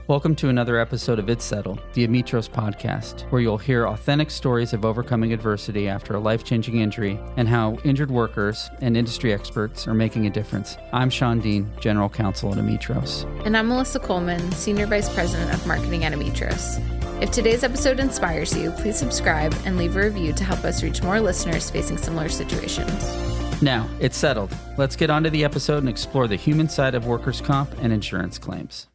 Welcome to another episode of It's Settled, the Ametros podcast, where you'll hear authentic stories of overcoming adversity after a life-changing injury and how injured workers and industry experts are making a difference. I'm Shawn Deane, General Counsel at Ametros. And I'm Melissa Coleman, Senior Vice President of Marketing at Ametros. If today's episode inspires you, please subscribe and leave a review to help us reach more listeners facing similar situations. Now, it's settled. Let's get on to the episode and explore the human side of workers' comp and insurance claims.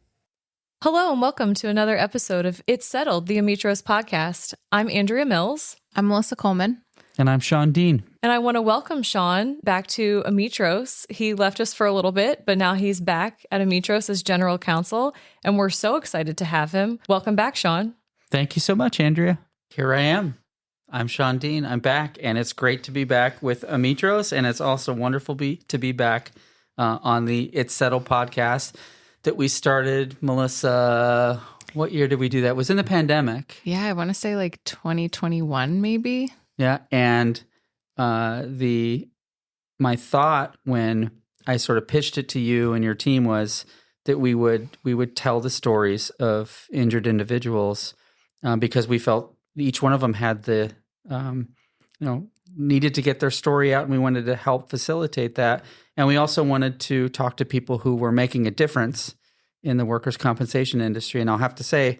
Hello and welcome to another episode of It's Settled, the Ametros podcast. I'm Andrea Mills. I'm Melissa Coleman. And I'm Shawn Deane. And I want to welcome Shawn back to Ametros. He left us for a little bit, but now he's back at Ametros as General Counsel, and we're so excited to have him. Welcome back, Shawn. Thank you so much, Andrea. Here I am. I'm Shawn Deane. I'm back, and it's great to be back with Ametros, and it's also wonderful to be back on the It's Settled podcast that we started. Melissa, what year did we do that? It was in the pandemic. Yeah, I want to say like 2021 maybe. Yeah, and my thought when I sort of pitched it to you and your team was that we would tell the stories of injured individuals because we felt each one of them had the needed to get their story out, and we wanted to help facilitate that. And we also wanted to talk to people who were making a difference in the workers' compensation industry. And I'll have to say,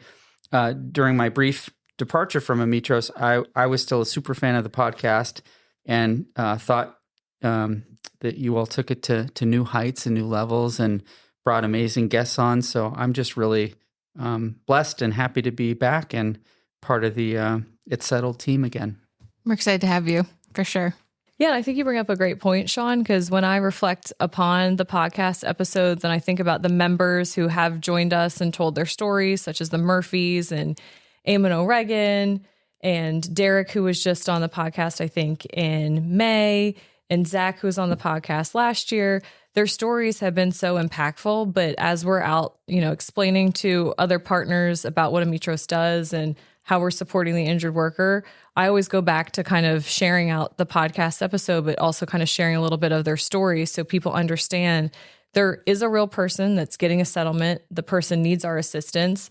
during my brief departure from Ametros, I was still a super fan of the podcast and thought that you all took it to new heights and new levels and brought amazing guests on. So I'm just really blessed and happy to be back and part of the It's Settled team again. We're excited to have you, for sure. Yeah, I think you bring up a great point, Shawn, because when I reflect upon the podcast episodes and I think about the members who have joined us and told their stories, such as the Murphys and Eamon O'Regan and Derek, who was just on the podcast, I think, in May, and Zach, who was on the podcast last year, their stories have been so impactful. But as we're out, explaining to other partners about what Ametros does and how we're supporting the injured worker, I always go back to kind of sharing out the podcast episode, but also kind of sharing a little bit of their story so people understand there is a real person that's getting a settlement. The person needs our assistance.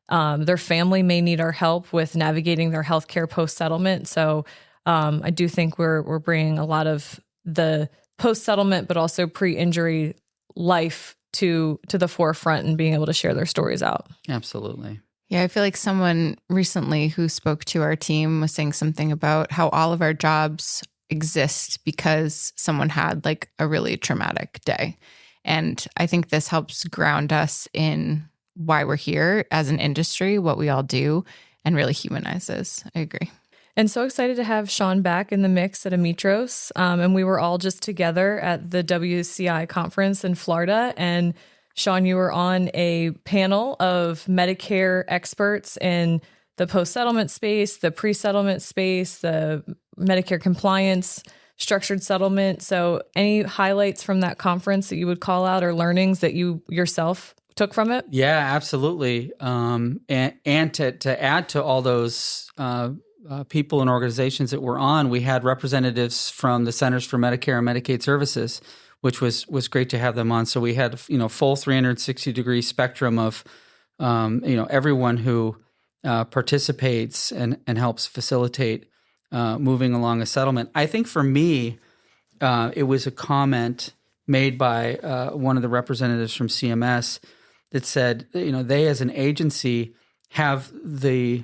Their family may need our help with navigating their healthcare post-settlement. So I do think we're bringing a lot of the post-settlement, but also pre-injury life to the forefront and being able to share their stories out. Absolutely. Yeah, I feel like someone recently who spoke to our team was saying something about how all of our jobs exist because someone had like a really traumatic day. And I think this helps ground us in why we're here as an industry, what we all do, and really humanizes. I agree. And so excited to have Shawn back in the mix at Ametros. And we were all just together at the WCI conference in Florida. And Shawn, you were on a panel of Medicare experts in the post-settlement space, the pre-settlement space, the Medicare compliance, structured settlement. So any highlights from that conference that you would call out or learnings that you yourself took from it? Yeah, absolutely. And to add to all those people and organizations that were on, we had representatives from the Centers for Medicare and Medicaid Services, which was great to have them on. So we had, full 360-degree spectrum of, everyone who participates and helps facilitate moving along a settlement. I think for me, it was a comment made by one of the representatives from CMS that said, they as an agency have the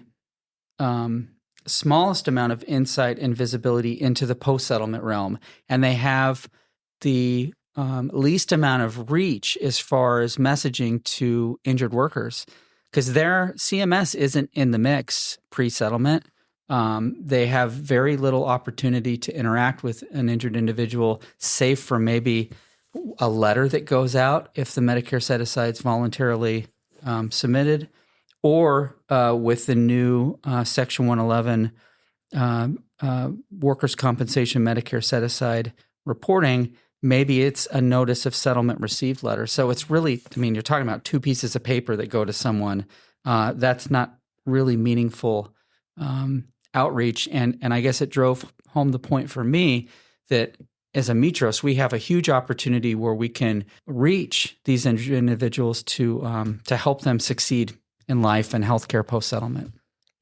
smallest amount of insight and visibility into the post-settlement realm, and they have the least amount of reach as far as messaging to injured workers, because their CMS isn't in the mix pre-settlement. They have very little opportunity to interact with an injured individual, save for maybe a letter that goes out if the Medicare set-aside's voluntarily submitted, or with the new Section 111 workers' compensation Medicare set-aside reporting, maybe it's a notice of settlement received letter. So it's really, you're talking about two pieces of paper that go to someone. That's not really meaningful outreach. And I guess it drove home the point for me that as Ametros, we have a huge opportunity where we can reach these individuals to help them succeed in life and healthcare post-settlement.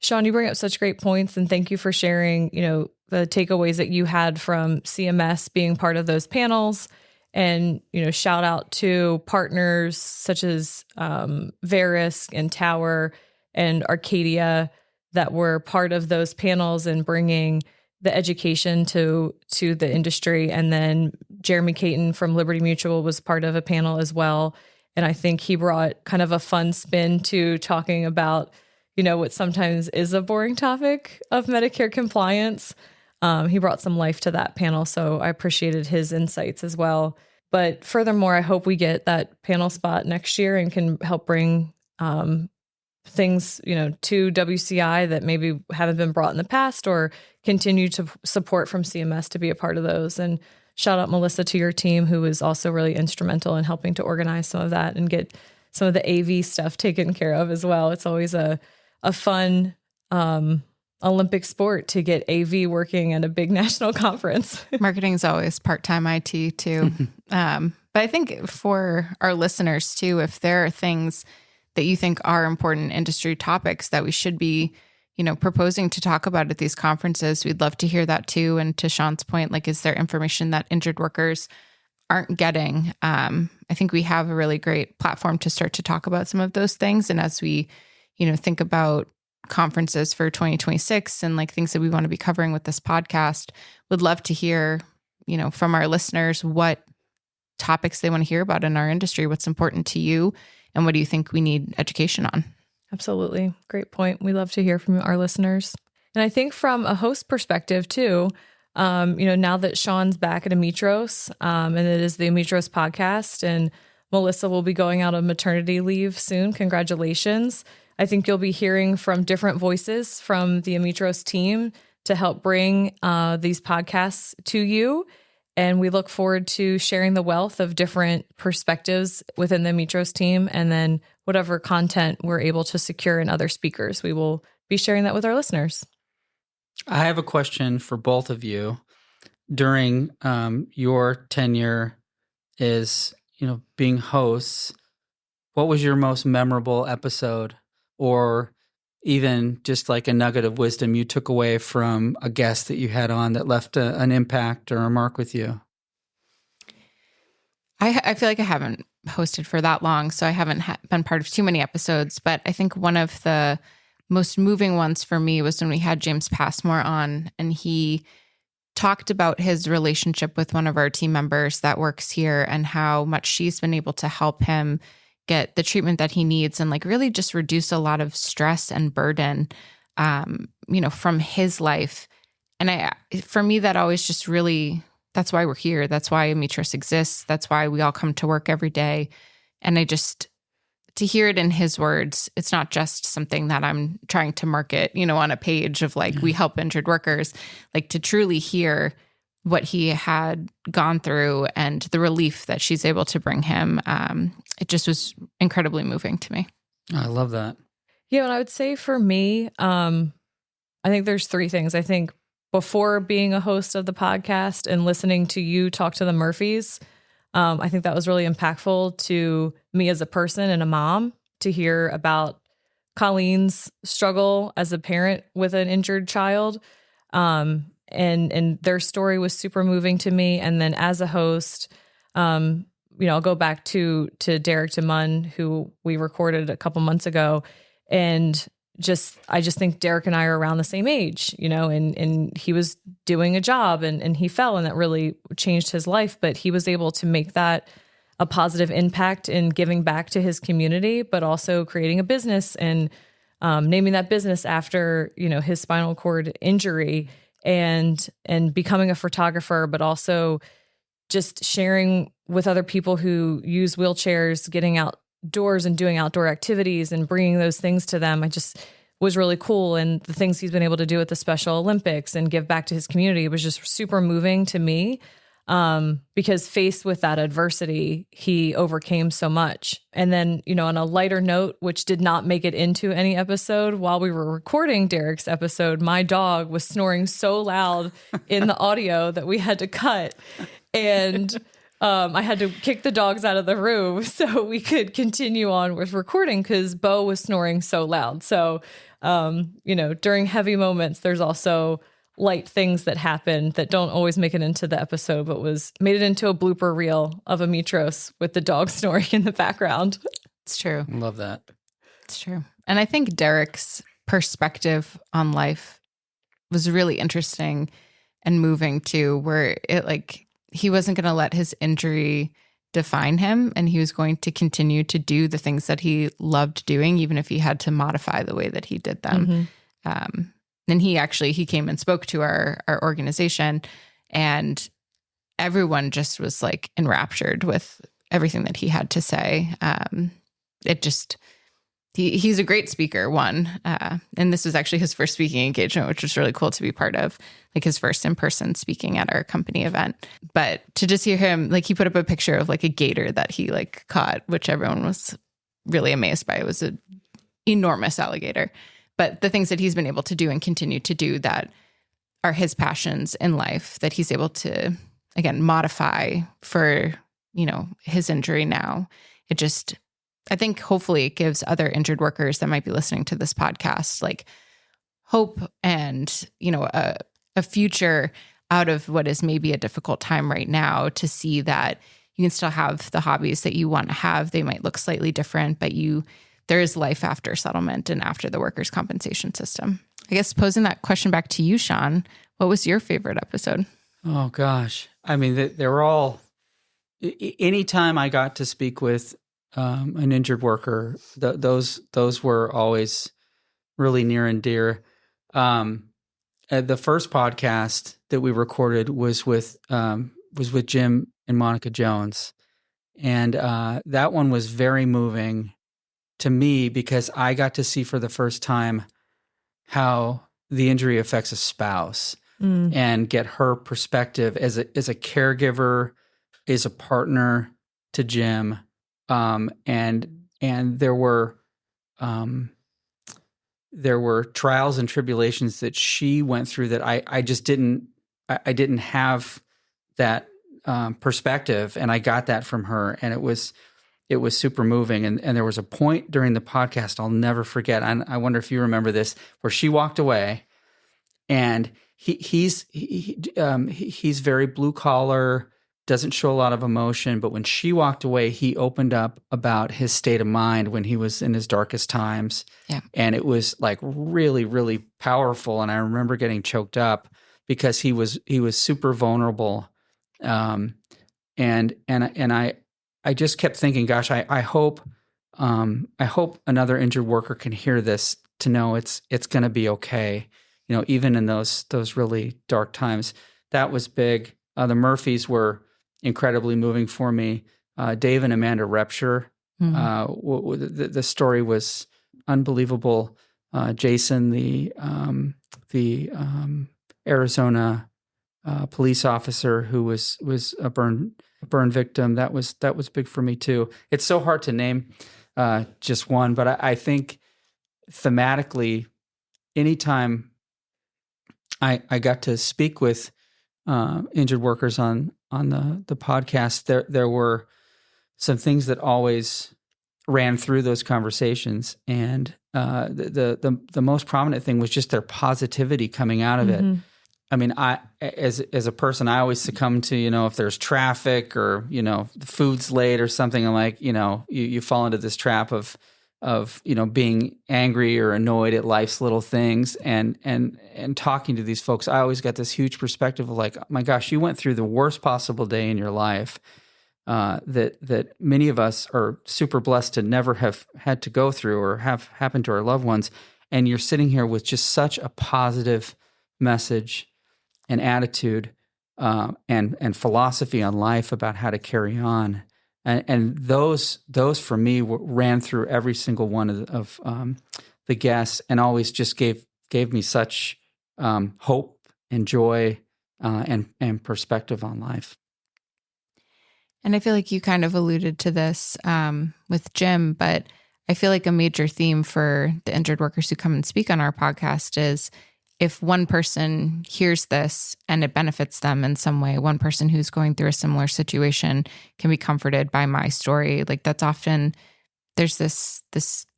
Shawn, you bring up such great points, and thank you for sharing, the takeaways that you had from CMS being part of those panels. And, shout out to partners such as Verisk and Tower and Arcadia that were part of those panels and bringing the education to the industry. And then Jeremy Caton from Liberty Mutual was part of a panel as well. And I think he brought kind of a fun spin to talking about, what sometimes is a boring topic of Medicare compliance. He brought some life to that panel. So I appreciated his insights as well. But furthermore, I hope we get that panel spot next year and can help bring things, to WCI that maybe haven't been brought in the past, or continue to support from CMS to be a part of those. And shout out, Melissa, to your team, who was also really instrumental in helping to organize some of that and get some of the AV stuff taken care of as well. It's always a fun Olympic sport to get AV working at a big national conference. Marketing is always part-time IT too. But I think for our listeners too, if there are things that you think are important industry topics that we should be, proposing to talk about at these conferences, we'd love to hear that too. And to Shawn's point, is there information that injured workers aren't getting? I think we have a really great platform to start to talk about some of those things. And as we, think about conferences for 2026 and things that we want to be covering with this podcast, would love to hear, from our listeners, what topics they want to hear about in our industry, what's important to you, and what do you think we need education on? Absolutely. Great point. We love to hear from our listeners. And I think from a host perspective too, now that Shawn's back at Ametros, and it is the Ametros podcast, and Melissa will be going out on maternity leave soon. Congratulations. I think you'll be hearing from different voices from the Ametros team to help bring these podcasts to you. And we look forward to sharing the wealth of different perspectives within the Ametros team, and then whatever content we're able to secure in other speakers, we will be sharing that with our listeners. I have a question for both of you. During your tenure as, being hosts, what was your most memorable episode, or even just a nugget of wisdom you took away from a guest that you had on that left an impact or a mark with you? I feel like I haven't hosted for that long, so I haven't been part of too many episodes, but I think one of the most moving ones for me was when we had James Passmore on, and he talked about his relationship with one of our team members that works here and how much she's been able to help him get the treatment that he needs and really just reduce a lot of stress and burden, from his life. And for me, that always just really, that's why we're here. That's why Ametros exists. That's why we all come to work every day. And to hear it in his words, it's not just something that I'm trying to market, on a page of we help injured workers, to truly hear what he had gone through and the relief that she's able to bring him. It just was incredibly moving to me. I love that. Yeah. And I would say for me, I think there's three things. I think before being a host of the podcast and listening to you talk to the Murphys, I think that was really impactful to me as a person and a mom to hear about Colleen's struggle as a parent with an injured child. And their story was super moving to me. And then as a host, I'll go back to Derek DeMunn, who we recorded a couple months ago. And I just think Derek and I are around the same age, and he was doing a job and he fell, and that really changed his life. But he was able to make that a positive impact in giving back to his community, but also creating a business and naming that business after, his spinal cord injury, and becoming a photographer, but also just sharing with other people who use wheelchairs, getting outdoors and doing outdoor activities and bringing those things to them. I just was really cool. And the things he's been able to do at the Special Olympics and give back to his community was just super moving to me. Because faced with that adversity, he overcame so much. And then, on a lighter note, which did not make it into any episode, while we were recording Derek's episode, my dog was snoring so loud in the audio that we had to cut. And I had to kick the dogs out of the room so we could continue on with recording because Bo was snoring so loud. So, during heavy moments, there's also light things that happen that don't always make it into the episode, but made it into a blooper reel of Ametros with the dog snoring in the background. It's true. Love that. It's true. And I think Derek's perspective on life was really interesting and moving too, where he wasn't going to let his injury define him, and he was going to continue to do the things that he loved doing, even if he had to modify the way that he did them. And he came and spoke to our organization, and everyone just was like enraptured with everything that he had to say. He's a great speaker, and this was actually his first speaking engagement, which was really cool to be part of, like his first in-person speaking at our company event. But to just hear him, like he put up a picture of like a gator that he like caught, which everyone was really amazed by. It was an enormous alligator. But the things that he's been able to do and continue to do that are his passions in life that he's able to, again, modify for, his injury now. I think hopefully it gives other injured workers that might be listening to this podcast, like hope and, a future out of what is maybe a difficult time right now, to see that you can still have the hobbies that you want to have. They might look slightly different, but there is life after settlement and after the workers' compensation system. I guess posing that question back to you, Shawn, what was your favorite episode? Oh, gosh. I mean, they were all, anytime I got to speak with an injured worker, those were always really near and dear. The first podcast that we recorded was with Jim and Monica Jones, and that one was very moving to me because I got to see for the first time how the injury affects a spouse and get her perspective as a caregiver, as a partner to Jim. And there were trials and tribulations that she went through that I just didn't have that perspective, and I got that from her, and it was super moving. And there was a point during the podcast I'll never forget. I wonder if you remember this, where she walked away, and he's very blue collar, doesn't show a lot of emotion. But when she walked away, he opened up about his state of mind when he was in his darkest times. Yeah. And it was like really, really powerful. And I remember getting choked up because he was super vulnerable. And I just kept thinking, gosh, I hope another injured worker can hear this to know it's going to be okay. Even in those really dark times. That was big. The Murphys were incredibly moving for me. Dave and Amanda Repsher, the story was unbelievable. Jason, the Arizona police officer who was a burn victim, that was big for me too. It's so hard to name just one, but I think thematically, anytime I got to speak with injured workers on the podcast, there were some things that always ran through those conversations, and the most prominent thing was just their positivity coming out of it. I mean, as a person, I always succumb to, if there's traffic or, the food's late or something, I'm like, you fall into this trap of being angry or annoyed at life's little things, and talking to these folks, I always got this huge perspective of like, oh my gosh, you went through the worst possible day in your life, that many of us are super blessed to never have had to go through or have happened to our loved ones. And you're sitting here with just such a positive message and attitude, and philosophy on life about how to carry on. And those for me ran through every single one of the guests, and always just gave me such hope and joy and perspective on life. And I feel like you kind of alluded to this with Jim, but I feel like a major theme for the injured workers who come and speak on our podcast is if one person hears this and it benefits them in some way, one person who's going through a similar situation can be comforted by my story. Like that's often, there's this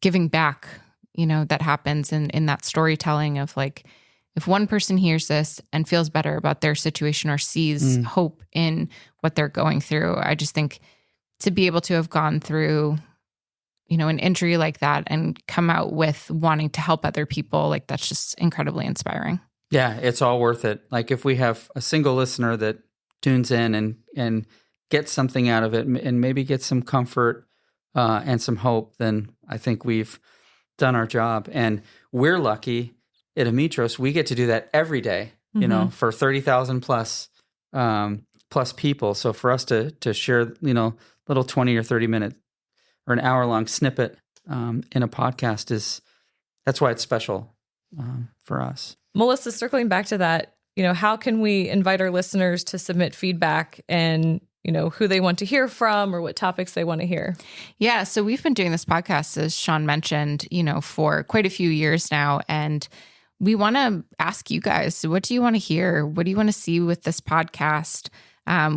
giving back, that happens in that storytelling of like, if one person hears this and feels better about their situation or sees hope in what they're going through, I just think to be able to have gone through, an injury like that and come out with wanting to help other people, like that's just incredibly inspiring. Yeah, it's all worth it. Like if we have a single listener that tunes in and gets something out of it and maybe gets some comfort and some hope, then I think we've done our job. And we're lucky at Ametros, we get to do that every day, for 30,000 plus people. So for us to share, little 20 or 30 minute or an hour long snippet in a podcast that's why it's special for us. Melissa, circling back to that, how can we invite our listeners to submit feedback and who they want to hear from or what topics they want to hear? Yeah, so we've been doing this podcast, as Shawn mentioned, for quite a few years now. And we want to ask you guys, what do you want to hear? What do you want to see with this podcast?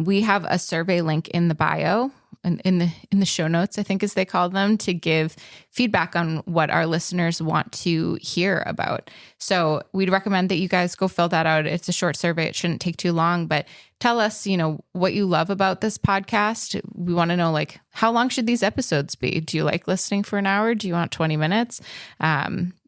We have a survey link in the bio and in the show notes, I think as they call them, to give feedback on what our listeners want to hear about. So we'd recommend that you guys go fill that out. It's a short survey. It shouldn't take too long, but tell us, what you love about this podcast. We want to know, like, how long should these episodes be? Do you like listening for an hour? Do you want 20 minutes?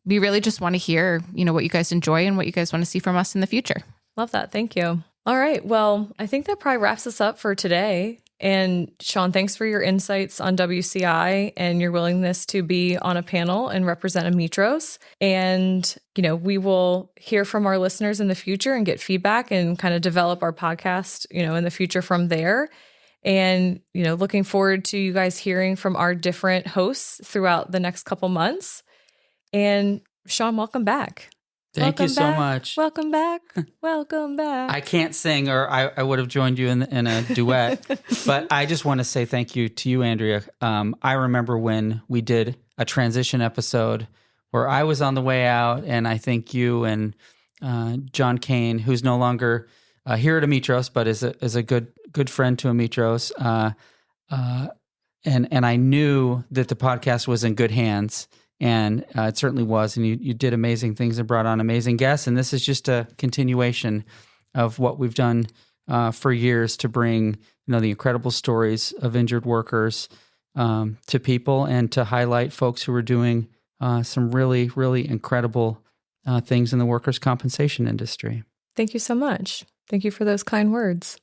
We really just want to hear, what you guys enjoy and what you guys want to see from us in the future. Love that. Thank you. All right. Well, I think that probably wraps us up for today. And Shawn, thanks for your insights on WCI and your willingness to be on a panel and represent Ametros. And, we will hear from our listeners in the future and get feedback and kind of develop our podcast, in the future from there. And, looking forward to you guys hearing from our different hosts throughout the next couple months. And Shawn, welcome back. Thank you so much. Welcome back. Welcome back. I can't sing, or I would have joined you in a duet, but I just want to say thank you to you, Andrea. I remember when we did a transition episode where I was on the way out, and I think you and John Kane, who's no longer here at Ametros, but is a good friend to Ametros, and I knew that the podcast was in good hands. And it certainly was. And you did amazing things and brought on amazing guests. And this is just a continuation of what we've done for years to bring, the incredible stories of injured workers to people and to highlight folks who are doing some really, really incredible things in the workers' compensation industry. Thank you so much. Thank you for those kind words.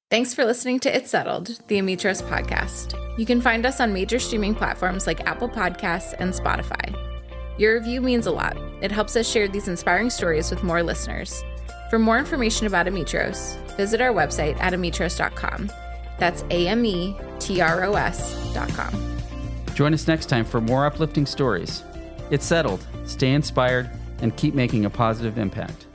Thanks for listening to It's Settled, the Ametros podcast. You can find us on major streaming platforms like Apple Podcasts and Spotify. Your review means a lot. It helps us share these inspiring stories with more listeners. For more information about Ametros, visit our website at ametros.com. That's ametros.com. Join us next time for more uplifting stories. It's Settled. Stay inspired and keep making a positive impact.